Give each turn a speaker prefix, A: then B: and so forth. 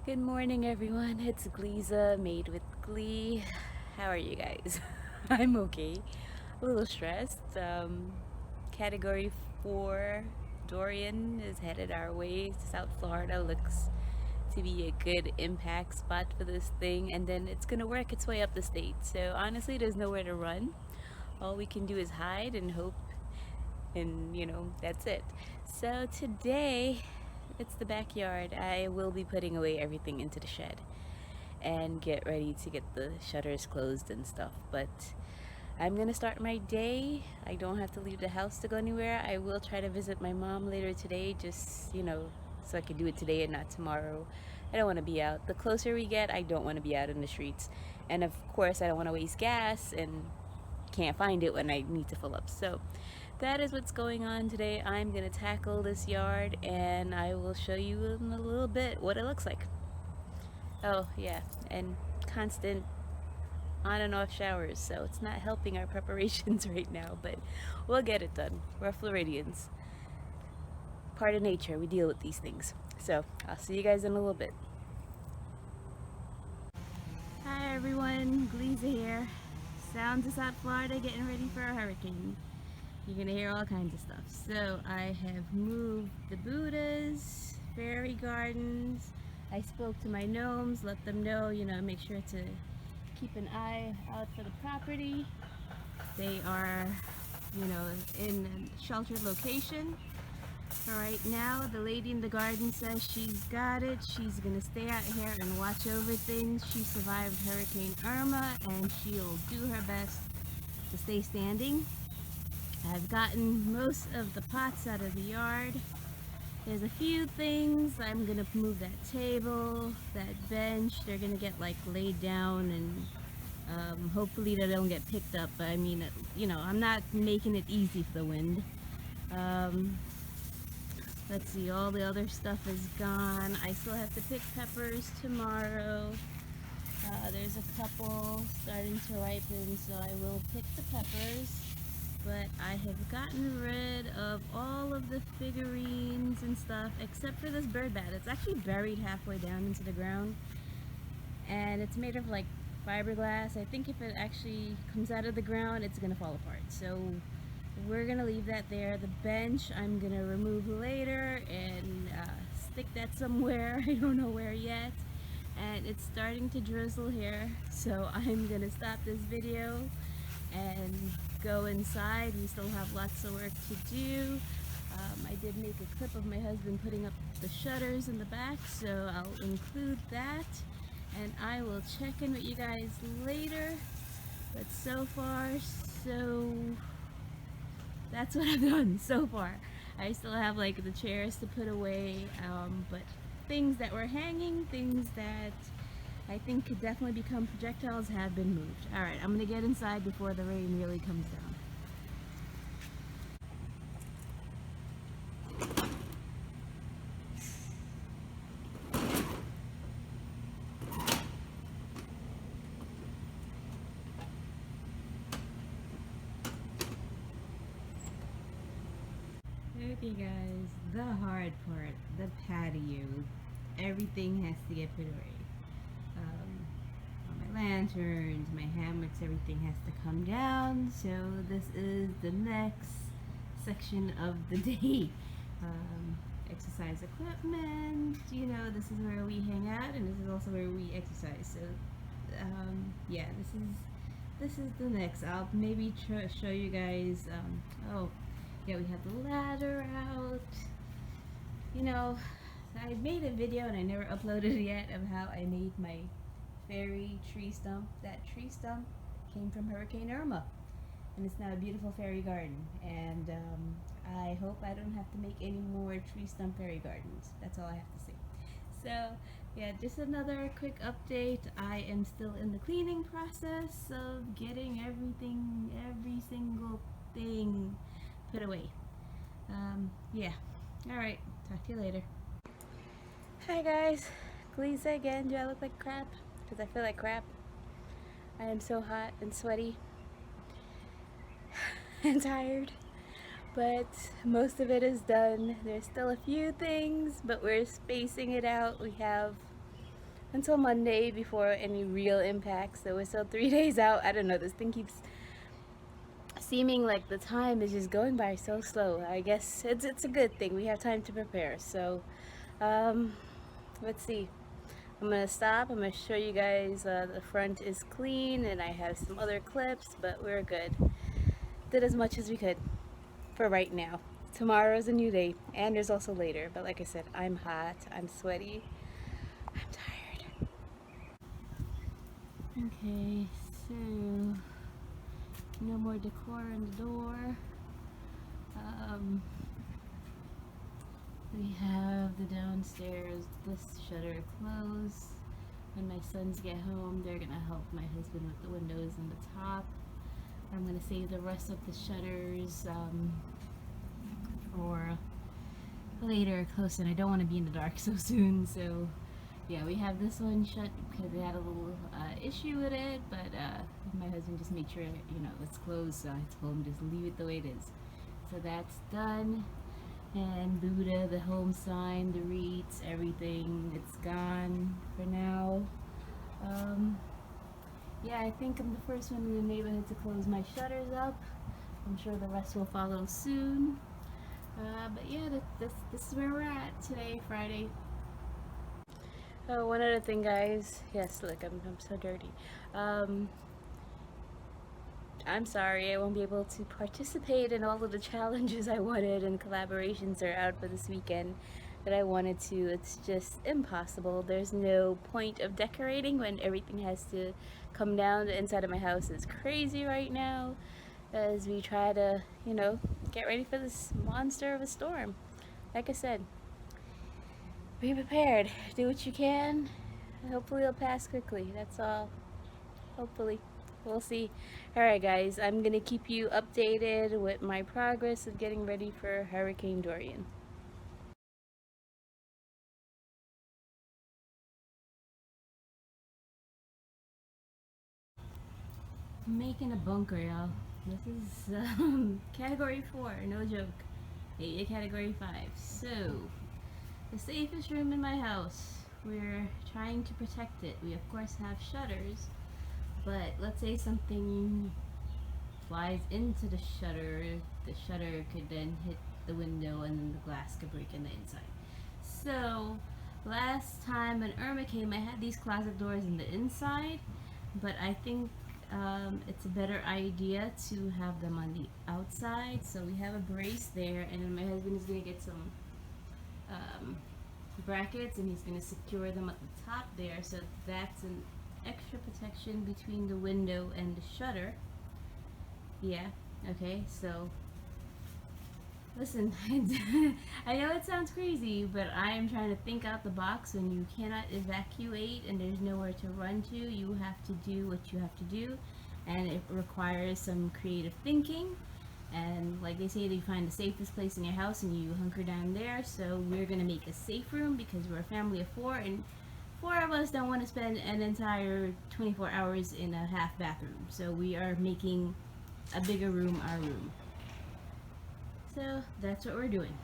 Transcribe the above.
A: Good morning, everyone. It's Gliza, made with Glee. How are you guys? I'm okay. A little stressed. Category 4 Dorian is headed our way. South Florida looks to be a good impact spot for this thing, and then it's gonna work its way up the state. So, honestly, there's nowhere to run. All we can do is hide and hope, and that's it. So, today it's the backyard. I will be putting away everything into the shed and get ready to get the shutters closed and stuff. But I'm gonna start my day. I don't have to leave the house to go anywhere. I will try to visit my mom later today, just so I can do it today and not tomorrow. I don't want to be out. The closer we get, I don't want to be out in the streets. And of course, I don't want to waste gas and can't find it when I need to fill up. So that is what's going on today. I'm gonna tackle this yard and I will show you in a little bit what it looks like. Oh yeah, and constant on and off showers, so it's not helping our preparations right now, but we'll get it done. We're Floridians. Part of nature, we deal with these things. So I'll see you guys in a little bit. Hi everyone, Gleeza here. Sounds of South Florida getting ready for a hurricane. You're gonna hear all kinds of stuff. So I have moved the Buddhas, fairy gardens. I spoke to my gnomes, let them know, make sure to keep an eye out for the property. They are, in a sheltered location. For right now, the lady in the garden says she's got it. She's gonna stay out here and watch over things. She survived Hurricane Irma and she'll do her best to stay standing. I've gotten most of the pots out of the yard. There's a few things. I'm gonna move that table, that bench. They're gonna get like laid down and hopefully they don't get picked up. But I mean, I'm not making it easy for the wind. Let's see, all the other stuff is gone. I still have to pick peppers tomorrow. There's a couple starting to ripen, so I will pick the peppers. But I have gotten rid of all of the figurines and stuff except for this bird bat. It's actually buried halfway down into the ground and it's made of like fiberglass. I think if it actually comes out of the ground, it's gonna fall apart, so we're gonna leave that there. The bench I'm gonna remove later and stick that somewhere. I don't know where yet. And it's starting to drizzle here, so I'm gonna stop this video and go inside. We still have lots of work to do. I did make a clip of my husband putting up the shutters in the back, so I'll include that and I will check in with you guys later. But so far, so that's what I've done so far. I still have like the chairs to put away, but things that were hanging, things that I think could definitely become projectiles have been moved. Alright, I'm gonna get inside before the rain really comes down. Okay guys, the hard part, the patio. Everything has to get put away. All my lanterns, my hammocks, everything has to come down. So this is the next section of the day. Exercise equipment, this is where we hang out and this is also where we exercise. So yeah, this is the next. I'll maybe show you guys. Oh yeah, we have the ladder out. I made a video and I never uploaded it yet of how I made my fairy tree stump. That tree stump came from Hurricane Irma and it's now a beautiful fairy garden, and I hope I don't have to make any more tree stump fairy gardens. That's all I have to say. So yeah, just another quick update. I am still in the cleaning process of getting everything, every single thing put away. Yeah, alright, talk to you later. Hi guys, Gliza again. Do I look like crap? Because I feel like crap. I am so hot and sweaty and tired, but most of it is done. There's still a few things, but we're spacing it out. We have until Monday before any real impacts. So we're still 3 days out. I don't know, this thing keeps seeming like the time is just going by so slow. I guess it's a good thing. We have time to prepare. So um, let's see. I'm gonna stop. I'm gonna show you guys the front is clean, and I have some other clips, but we're good. Did as much as we could for right now. Tomorrow's a new day, and there's also later. But like I said, I'm hot. I'm sweaty. I'm tired. Okay, so no more decor on the door. Um, we have the downstairs, this shutter closed. When my sons get home, they're gonna help my husband with the windows and the top. I'm gonna save the rest of the shutters for later, close, and I don't want to be in the dark so soon. So yeah, we have this one shut because they had a little issue with it, but my husband just made sure, you know, it's closed, so I told him just leave it the way it is. So that's done. And Buddha, the home sign, the wreaths, everything, it's gone for now. Yeah, I think I'm the first one in the neighborhood to close my shutters up. I'm sure the rest will follow soon. But yeah, this is where we're at today, Friday. Oh, one other thing, guys. Yes, look, I'm so dirty. I'm sorry I won't be able to participate in all of the challenges I wanted and collaborations are out for this weekend that I wanted to. It's just impossible. There's no point of decorating when everything has to come down. The inside of my house is crazy right now as we try to, you know, get ready for this monster of a storm. Like I said, be prepared. Do what you can. Hopefully it'll pass quickly. That's all. Hopefully. We'll see. Alright guys, I'm gonna keep you updated with my progress of getting ready for Hurricane Dorian. I'm making a bunker, y'all. This is category 4, no joke. Maybe category 5. So, the safest room in my house. We're trying to protect it. We of course have shutters, but let's say something flies into the shutter could then hit the window and then the glass could break in the inside. So last time when Irma came, I had these closet doors in the inside, but I think it's a better idea to have them on the outside. So we have a brace there, and then my husband is going to get some brackets and he's going to secure them at the top there, so that's an extra protection between the window and the shutter. Yeah, okay, so listen, I know it sounds crazy, but I am trying to think out the box. When you cannot evacuate and there's nowhere to run to, you have to do what you have to do, and it requires some creative thinking. And like they say, you find the safest place in your house and you hunker down there. So we're gonna make a safe room because we're a family of 4, and 4 of us don't want to spend an entire 24 hours in a half bathroom. So we are making a bigger room our room. So that's what we're doing.